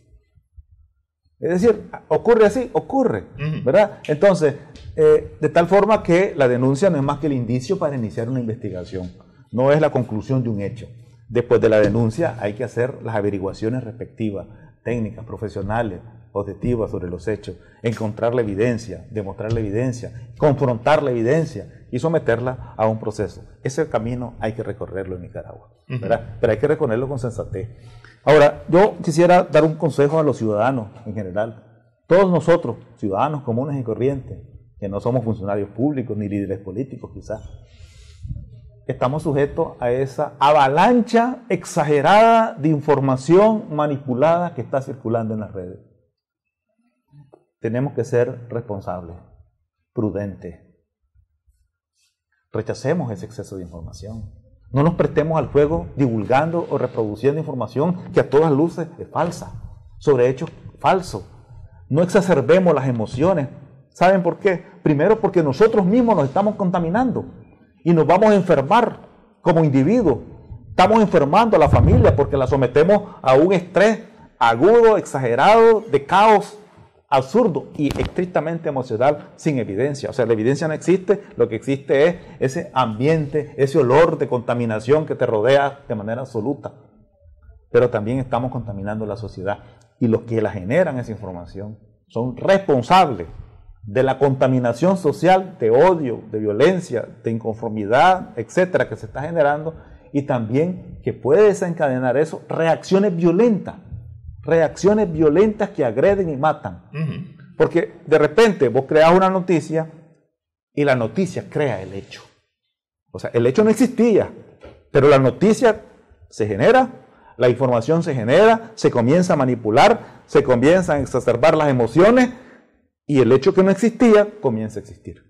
B: Es decir, ocurre así, ocurre, ¿verdad? Entonces, de tal forma que la denuncia no es más que el indicio para iniciar una investigación, no es la conclusión de un hecho. Después de la denuncia hay que hacer las averiguaciones respectivas, técnicas, profesionales, objetivas sobre los hechos, encontrar la evidencia, demostrar la evidencia, confrontar la evidencia y someterla a un proceso. Ese camino hay que recorrerlo en Nicaragua, ¿verdad? Pero hay que recorrerlo con sensatez. Ahora, yo quisiera dar un consejo a los ciudadanos en general. Todos nosotros, ciudadanos comunes y corrientes, que no somos funcionarios públicos ni líderes políticos quizás, estamos sujetos a esa avalancha exagerada de información manipulada que está circulando en las redes. Tenemos que ser responsables, prudentes. Rechacemos ese exceso de información. No nos prestemos al juego divulgando o reproduciendo información que a todas luces es falsa, sobre hechos falsos. No exacerbemos las emociones. ¿Saben por qué? Primero porque nosotros mismos nos estamos contaminando y nos vamos a enfermar como individuos. Estamos enfermando a la familia porque la sometemos a un estrés agudo, exagerado, de caos absurdo y estrictamente emocional sin evidencia. O sea, la evidencia no existe, lo que existe es ese ambiente, ese olor de contaminación que te rodea de manera absoluta. Pero también estamos contaminando la sociedad y los que la generan esa información son responsables de la contaminación social, de odio, de violencia, de inconformidad, etcétera, que se está generando y también que puede desencadenar eso, reacciones violentas que agreden y matan. Porque de repente vos creas una noticia y la noticia crea el hecho. O sea, el hecho no existía, pero la noticia se genera, la información se genera, se comienza a manipular, se comienzan a exacerbar las emociones y el hecho que no existía comienza a existir.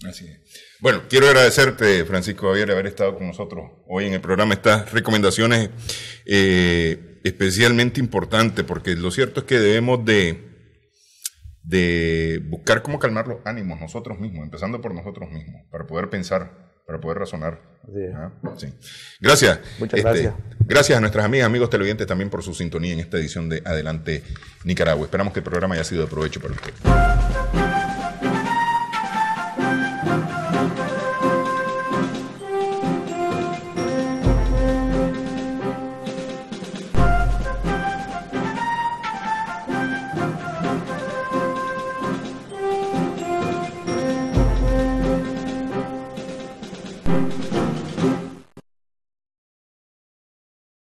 A: Así es. Bueno, quiero agradecerte, Francisco Javier, haber estado con nosotros hoy en el programa. Estas recomendaciones especialmente importantes, porque lo cierto es que debemos de buscar cómo calmar los ánimos nosotros mismos, empezando por nosotros mismos, para poder pensar, para poder razonar. Sí. Gracias.
B: Muchas gracias.
A: Gracias a nuestras amigas, amigos televidentes también por su sintonía en esta edición de Adelante Nicaragua. Esperamos que el programa haya sido de provecho para ustedes.